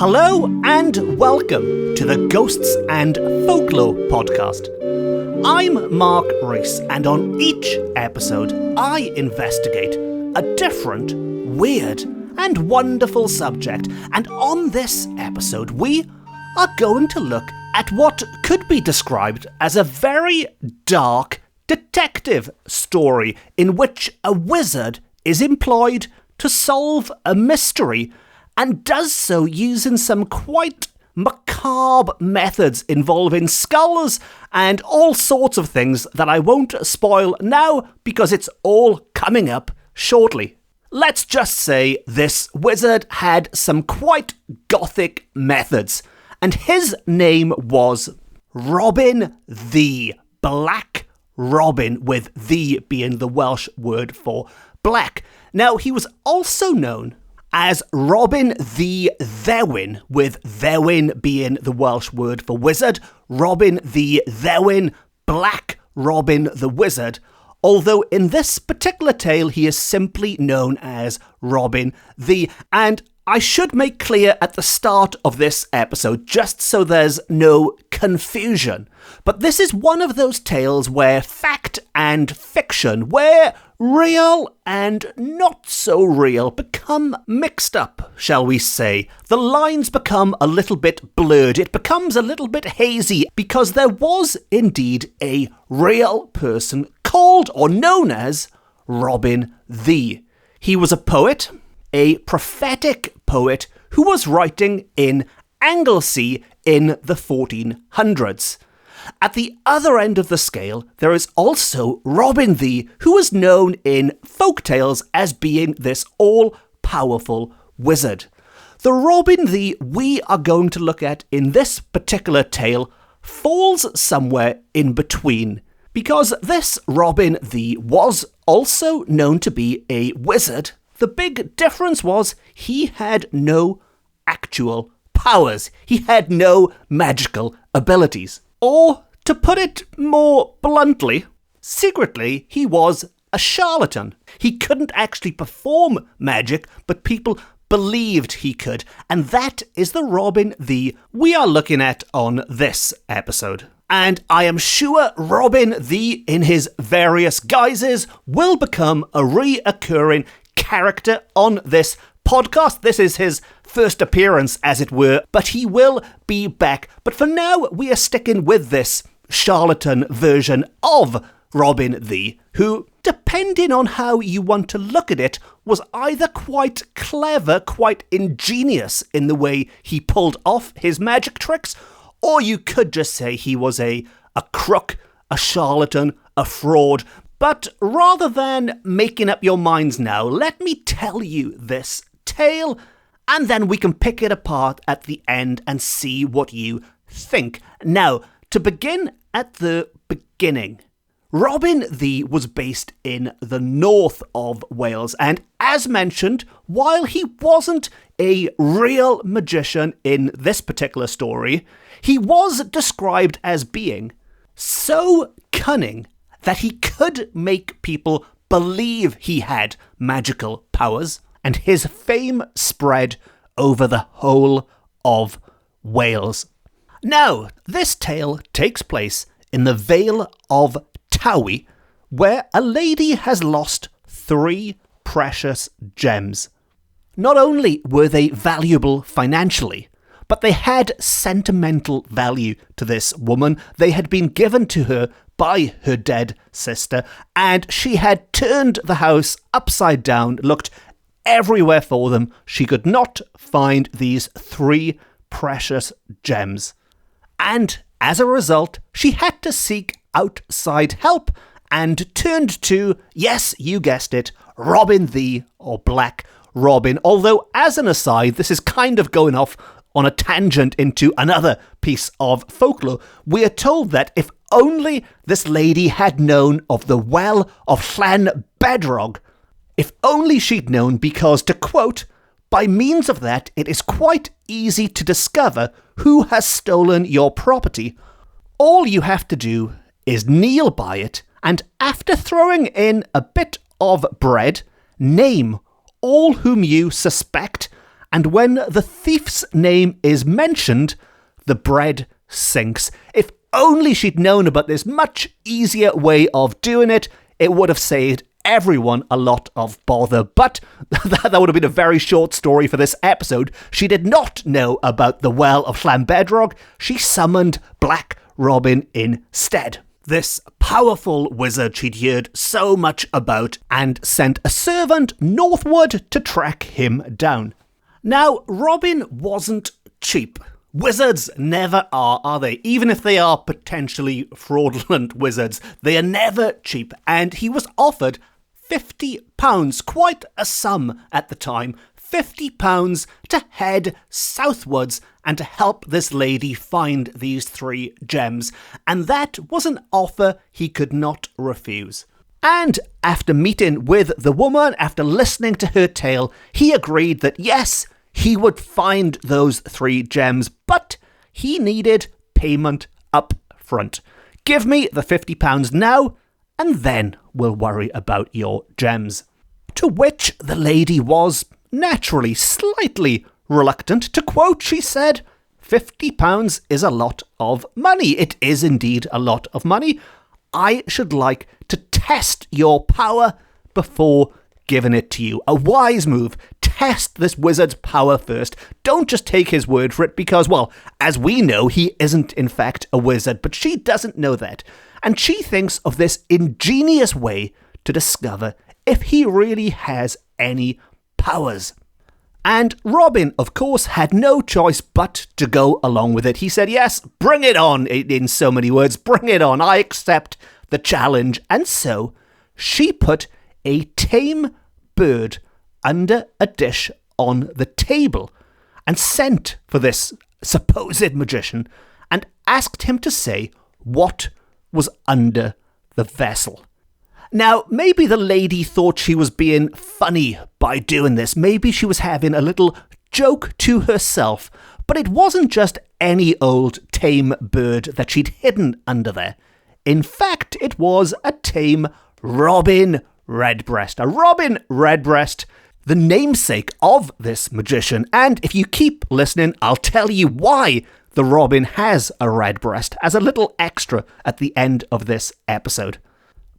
Hello and welcome to the Ghosts and Folklore podcast. I'm Mark Rees, and on each episode I investigate a different, weird and wonderful subject. And on this episode we are going to look at what could be described as a very dark detective story in which a wizard is employed to solve a mystery, and does so using some quite macabre methods involving skulls and all sorts of things that I won't spoil now because it's all coming up shortly. Let's just say this wizard had some quite Gothic methods, and his name was Robin the Black Robin, with the being the Welsh word for black. Now, he was also known as Robin the Ddewin, with Ddewin being the Welsh word for wizard. Robin the Ddewin, Black Robin the Wizard, although in this particular tale he is simply known as Robin the. And I should make clear at the start of this episode, just so there's no confusion, but this is one of those tales where fact and fiction, where real and not so real, become mixed up, shall we say. The lines become a little bit blurred, it becomes a little bit hazy, because there was indeed a real person called or known as Robin the. He was a poet, a prophetic poet who was writing in Anglesey in the 1400s. At the other end of the scale, there is also Robin the, who was known in folktales as being this all-powerful wizard. The Robin the we are going to look at in this particular tale falls somewhere in between, because this Robin the was also known to be a wizard. The big difference was he had no actual powers. He had no magical abilities. Or, to put it more bluntly, secretly he was a charlatan. He couldn't actually perform magic, but people believed he could. And that is the Robin the we are looking at on this episode. And I am sure Robin the, in his various guises, will become a reoccurring character on this podcast. This is his first appearance, as it were, but he will be back. But for now, we are sticking with this charlatan version of Robin the, who, depending on how you want to look at it, was either quite clever, quite ingenious in the way he pulled off his magic tricks, or you could just say he was a crook, a charlatan, a fraud. But rather than making up your minds now, let me tell you this tale, and then we can pick it apart at the end and see what you think. Now, to begin at the beginning, Robin the was based in the north of Wales, and as mentioned, while he wasn't a real magician in this particular story, he was described as being so cunning that he could make people believe he had magical powers, and his fame spread over the whole of Wales. Now, this tale takes place in the Vale of Towie, where a lady has lost 3 precious gems. Not only were they valuable financially, but they had sentimental value to this woman. They had been given to her by her dead sister, and she had turned the house upside down, looked everywhere for them. She could not find these 3 precious gems. And as a result, she had to seek outside help and turned to, yes, you guessed it, Robin the, or Black Robin. Although, as an aside, this is kind of going off on a tangent into another piece of folklore. We are told that if only this lady had known of the Well of Llan Bedrog, if only she'd known, because, to quote, by means of that it is quite easy to discover who has stolen your property. All you have to do is kneel by it, and after throwing in a bit of bread, name all whom you suspect, and when the thief's name is mentioned, the bread sinks. If only she'd known about this much easier way of doing it, it would have saved everyone a lot of bother. But that would have been a very short story for this episode. She did not know about the Well of Llanbedrog. She summoned Black Robin instead. This powerful wizard she'd heard so much about, and sent a servant northward to track him down. Now, Robin wasn't cheap. Wizards never are they? Even if they are potentially fraudulent wizards, they are never cheap, and he was offered £50, quite a sum at the time, £50 to head southwards and to help this lady find these 3 gems, and that was an offer he could not refuse. And after meeting with the woman, after listening to her tale, he agreed that yes, he would find those 3 gems, but he needed payment up front. Give me the £50 now, and then we'll worry about your gems. To which the lady was naturally slightly reluctant. To quote, she said, £50 is a lot of money. It is indeed a lot of money. I should like to test your power before giving it to you. A wise move. Test this wizard's power first. Don't just take his word for it because, well, as we know, he isn't in fact a wizard, but she doesn't know that. And she thinks of this ingenious way to discover if he really has any powers. And Robin, of course, had no choice but to go along with it. He said, yes, bring it on, in so many words, bring it on. I accept the challenge. And so she put a tame bird under a dish on the table and sent for this supposed magician and asked him to say what was under the vessel. Now, maybe the lady thought she was being funny by doing this. Maybe she was having a little joke to herself. But it wasn't just any old tame bird that she'd hidden under there. In fact, it was a tame robin redbreast. A robin redbreast, the namesake of this magician. And if you keep listening, I'll tell you why the robin has a redbreast as a little extra at the end of this episode.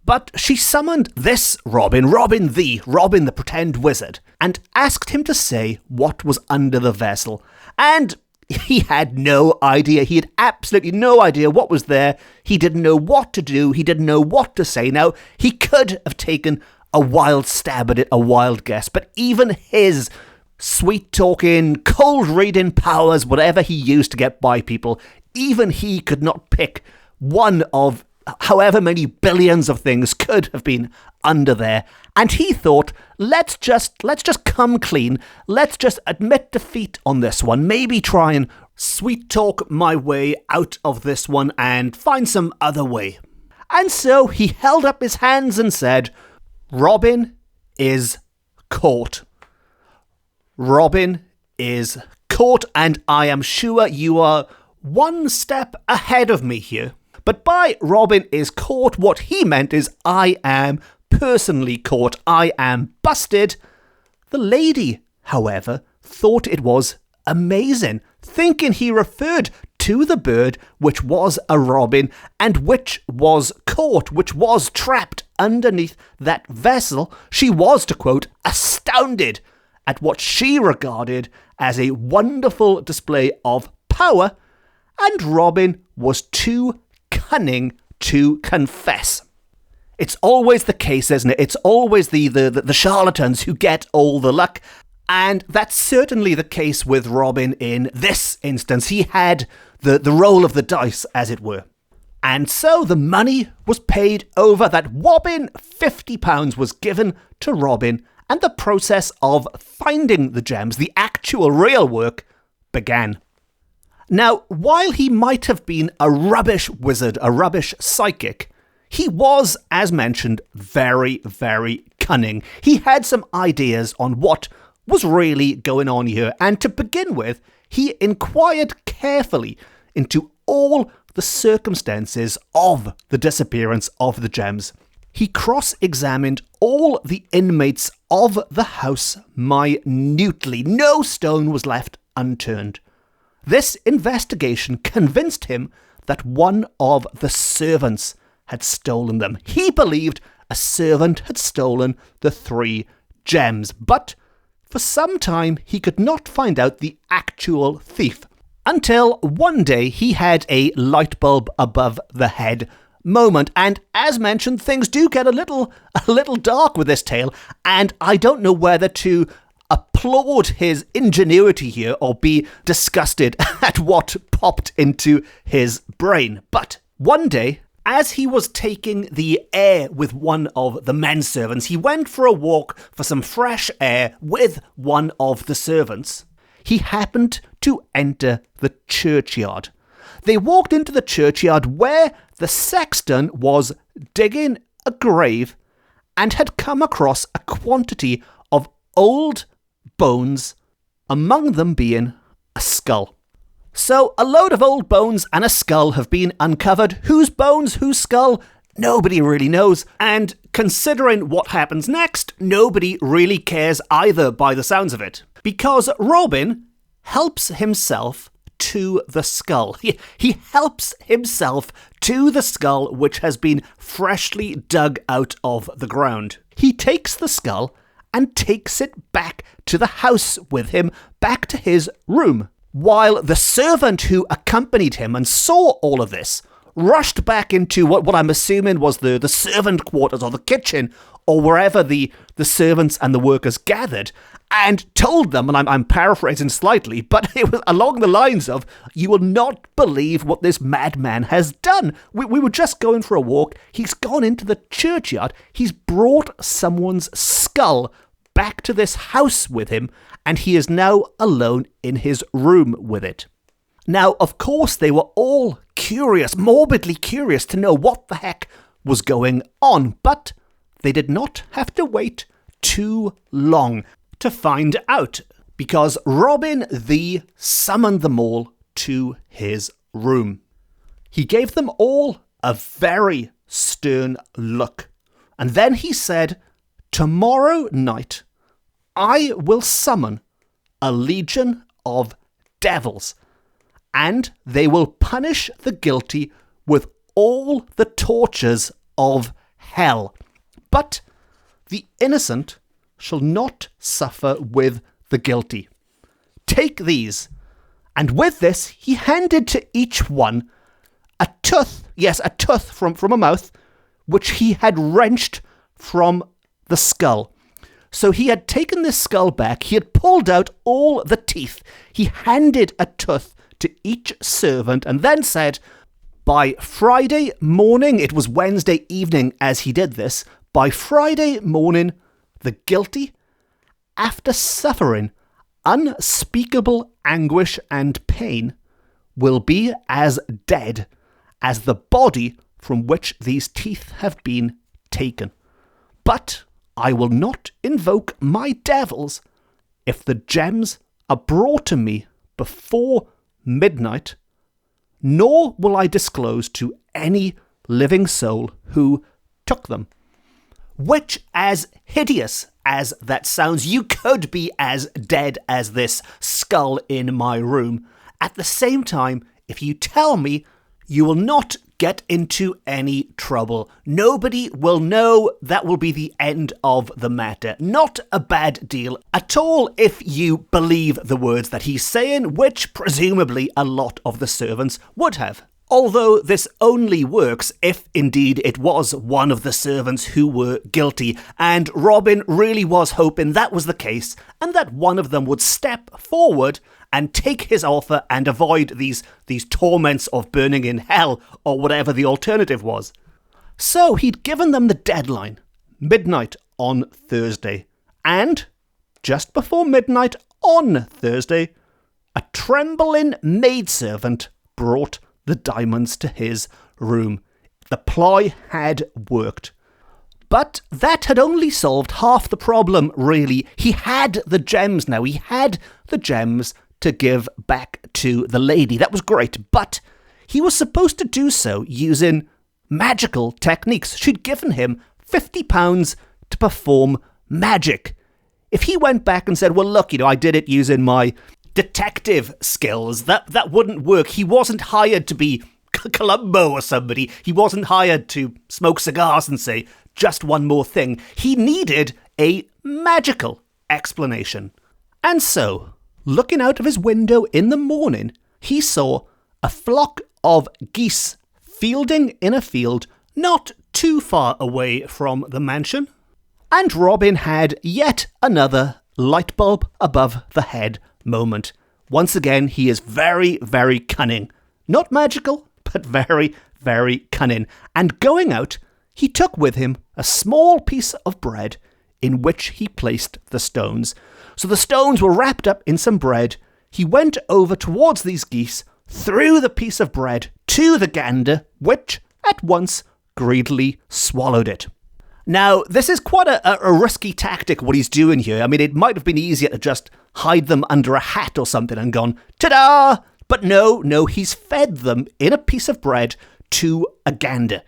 But she summoned this Robin the pretend wizard, and asked him to say what was under the vessel. And he had no idea. He had absolutely no idea what was there. He didn't know what to do. He didn't know what to say. Now, he could have taken a wild stab at it, a wild guess, but even his sweet-talking, cold-reading powers, whatever he used to get by people, even he could not pick one of however many billions of things could have been under there. And he thought, let's just come clean. Let's just admit defeat on this one. Maybe try and sweet talk my way out of this one and find some other way. And so he held up his hands and said, Robin is caught. Robin is caught, and I am sure you are one step ahead of me here. But by Robin is caught, what he meant is I am personally caught. I am busted. The lady, however, thought it was amazing, thinking he referred to the bird which was a robin and which was caught, which was trapped underneath that vessel. She was, to quote, astounded at what she regarded as a wonderful display of power, and Robin was too cunning to confess. It's always the case, isn't it? It's always the charlatans who get all the luck. And that's certainly the case with Robin in this instance. He had the roll of the dice, as it were. And so the money was paid over, that whopping £50 was given to Robin, and the process of finding the gems, the actual real work, began. Now, while he might have been a rubbish wizard, a rubbish psychic, he was, as mentioned, very, very cunning. He had some ideas on what was really going on here, and to begin with, he inquired carefully into all the circumstances of the disappearance of the gems. He cross-examined all the inmates of the house minutely. No stone was left unturned. This investigation convinced him that one of the servants had stolen them. He believed a servant had stolen the 3 gems, but for some time he could not find out the actual thief, until one day he had a light bulb above the head moment. And as mentioned, things do get a little dark with this tale, and I don't know whether to applaud his ingenuity here or be disgusted at what popped into his brain. But one day, as he was taking the air with one of the men servants, he went for a walk for some fresh air with one of the servants. He happened to enter the churchyard. They walked into the churchyard where the sexton was digging a grave and had come across a quantity of old bones, among them being a skull. So a load of old bones and a skull have been uncovered. Whose bones, whose skull? Nobody really knows. And considering what happens next, nobody really cares either by the sounds of it. Because Robin helps himself to the skull. He helps himself to the skull which has been freshly dug out of the ground. He takes the skull and takes it back to the house with him, back to his room. While the servant who accompanied him and saw all of this rushed back into what I'm assuming was the servant quarters or the kitchen or wherever the servants and the workers gathered, and told them, and I'm paraphrasing slightly, but it was along the lines of, "You will not believe what this madman has done. We were just going for a walk. He's gone into the churchyard. He's brought someone's skull back to this house with him, and he is now alone in his room with it." Now, of course, they were all curious, morbidly curious to know what the heck was going on, but they did not have to wait too long to find out, because Robin Ddu summoned them all to his room. He gave them all a very stern look, and then he said, "Tomorrow night I will summon a legion of devils, and they will punish the guilty with all the tortures of hell. But the innocent shall not suffer with the guilty. Take these." And with this, he handed to each one a tooth, yes, a tooth from a mouth, which he had wrenched from the skull. So he had taken this skull back, he had pulled out all the teeth, he handed a tooth to each servant, and then said, "By Friday morning," it was Wednesday evening as he did this, "by Friday morning, the guilty, after suffering unspeakable anguish and pain, will be as dead as the body from which these teeth have been taken. But I will not invoke my devils if the gems are brought to me before midnight, nor will I disclose to any living soul who took them." Which, as hideous as that sounds, you could be as dead as this skull in my room. At the same time, if you tell me, you will not get into any trouble. Nobody will know. That will be the end of the matter. Not a bad deal at all if you believe the words that he's saying, which presumably a lot of the servants would have. Although this only works if indeed it was one of the servants who were guilty, and Robin really was hoping that was the case, and that one of them would step forward and take his offer and avoid these torments of burning in hell, or whatever the alternative was. So he'd given them the deadline, midnight on Thursday, and just before midnight on Thursday, a trembling maidservant brought the diamonds to his room. The ploy had worked. But that had only solved half the problem, really. He had the gems now. He had the gems to give back to the lady. That was great. But he was supposed to do so using magical techniques. She'd given him £50 to perform magic. If he went back and said, well, look, I did it using my detective skills, that wouldn't work. He wasn't hired to be Columbo or somebody. He wasn't hired to smoke cigars and say, just one more thing. He needed a magical explanation. And so, looking out of his window in the morning, he saw a flock of geese fielding in a field not too far away from the mansion. And Robin had yet another light bulb above the head moment. Once again, he is very, very cunning. Not magical, but very, very cunning. And going out, he took with him a small piece of bread in which he placed the stones. So the stones were wrapped up in some bread. He went over towards these geese, threw the piece of bread to the gander, which at once greedily swallowed it. Now, this is quite a risky tactic, what he's doing here. I mean, it might have been easier to just hide them under a hat or something and gone, ta-da! But no, he's fed them in a piece of bread to a gander.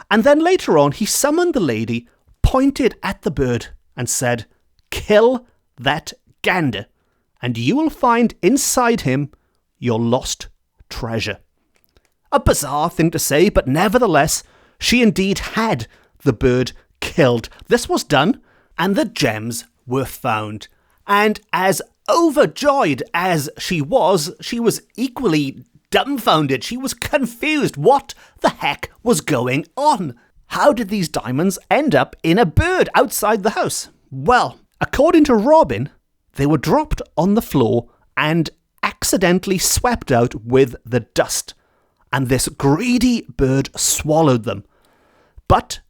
And then later on, he summoned the lady, pointed at the bird, and said, kill that gander, and you will find inside him your lost treasure. A bizarre thing to say, but nevertheless, she indeed had the bird killed. This was done, and the gems were found. And as overjoyed as she was equally dumbfounded. She was confused. What the heck was going on? How did these diamonds end up in a bird outside the house? Well, according to Robin, they were dropped on the floor and accidentally swept out with the dust, and this greedy bird swallowed them. But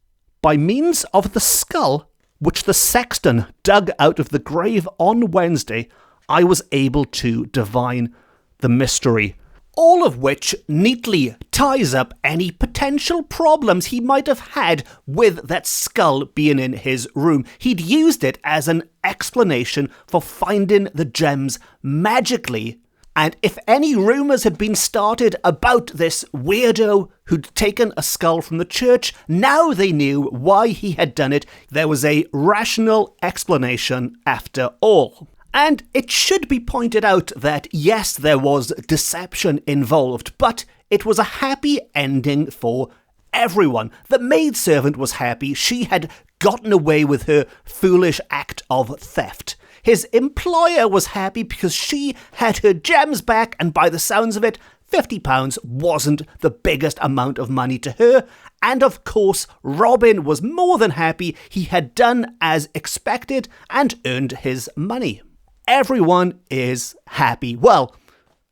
by means of the skull, which the sexton dug out of the grave on Wednesday, I was able to divine the mystery, all of which neatly ties up any potential problems he might have had with that skull being in his room. He'd used it as an explanation for finding the gems magically. And if any rumours had been started about this weirdo who'd taken a skull from the church, now they knew why he had done it. There was a rational explanation after all. And it should be pointed out that, yes, there was deception involved, but it was a happy ending for everyone. The maidservant was happy. She had gotten away with her foolish act of theft. His employer was happy because she had her gems back, and by the sounds of it, £50 wasn't the biggest amount of money to her. And of course, Robin was more than happy. He had done as expected and earned his money. Everyone is happy. Well,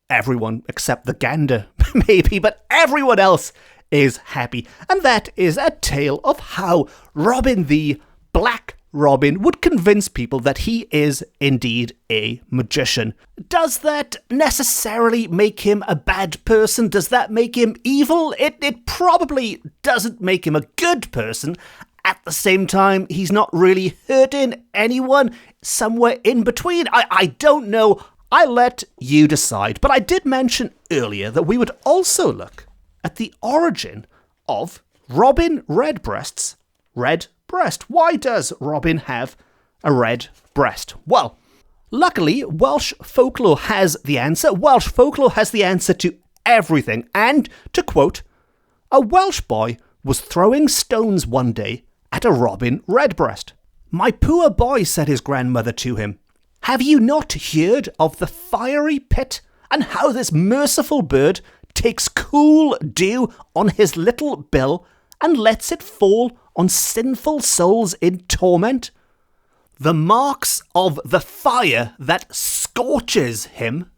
everyone except the gander, maybe, but everyone else is happy. And that is a tale of how Robin the Black Robin would convince people that he is indeed a magician. Does that necessarily make him a bad person? Does that make him evil? It probably doesn't make him a good person. At the same time, he's not really hurting anyone. Somewhere in between. I don't know. I let you decide. But I did mention earlier that we would also look at the origin of Robin Redbreast's red breast. Why does Robin have a red breast? Well, luckily, Welsh folklore has the answer. Welsh folklore has the answer to everything. And, to quote, a Welsh boy was throwing stones one day at a Robin Redbreast. My poor boy, said his grandmother to him, have you not heard of the fiery pit and how this merciful bird takes cool dew on his little bill and lets it fall on sinful souls in torment? The marks of the fire that scorches him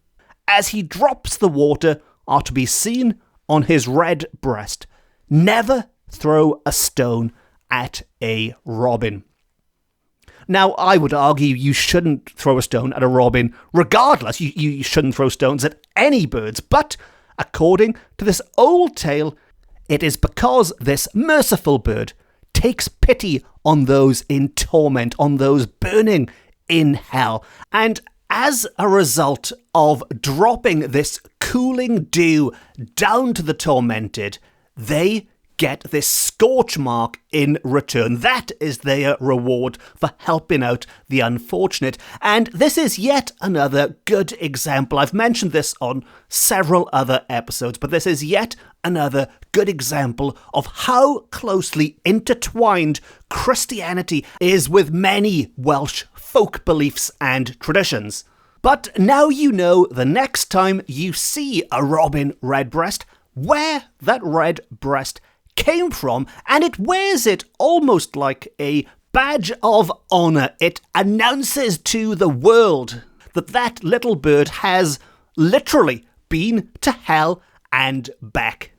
as he drops the water are to be seen on his red breast. Never throw a stone at a robin. Now, I would argue you shouldn't throw a stone at a robin regardless. You shouldn't throw stones at any birds. But according to this old tale, it is because this merciful bird takes pity on those in torment, on those burning in hell. And as a result of dropping this cooling dew down to the tormented, they get this scorch mark in return. That is their reward for helping out the unfortunate. And this is yet another good example. I've mentioned this on several other episodes, but this is yet another good example of how closely intertwined Christianity is with many Welsh folk beliefs and traditions. But now you know the next time you see a robin redbreast, where that redbreast came from, and it wears it almost like a badge of honour. It announces to the world that that little bird has literally been to hell and back.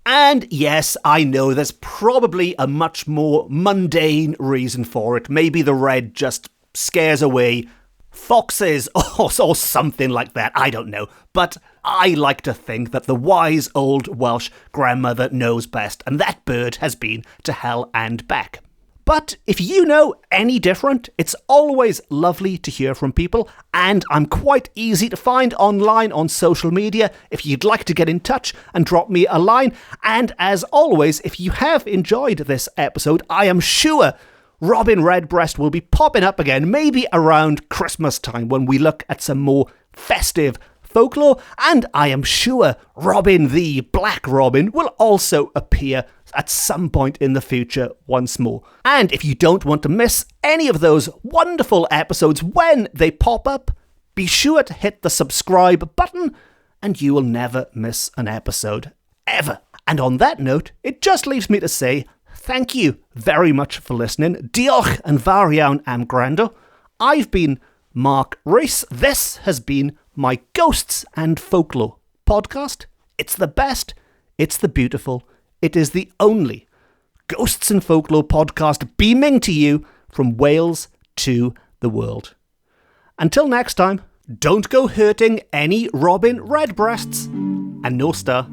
And yes, I know there's probably a much more mundane reason for it. Maybe the red just scares away foxes or something like that. I don't know. But I like to think that the wise old Welsh grandmother knows best, and that bird has been to hell and back. But if you know any different, it's always lovely to hear from people, and I'm quite easy to find online on social media if you'd like to get in touch and drop me a line. And as always, if you have enjoyed this episode, I am sure Robin Redbreast will be popping up again, maybe around Christmas time when we look at some more festive folklore, and I am sure Robin the Black Robin will also appear at some point in the future once more. And if you don't want to miss any of those wonderful episodes when they pop up, be sure to hit the subscribe button and you will never miss an episode ever. And on that note, it just leaves me to say thank you very much for listening. Diolch yn fawr iawn am gwrando. I've been Mark Rees. This has been my Ghosts and Folklore podcast. It's the best, it's the beautiful, it is the only Ghosts and Folklore podcast beaming to you from Wales to the world. Until next time, don't go hurting any robin redbreasts, and no star.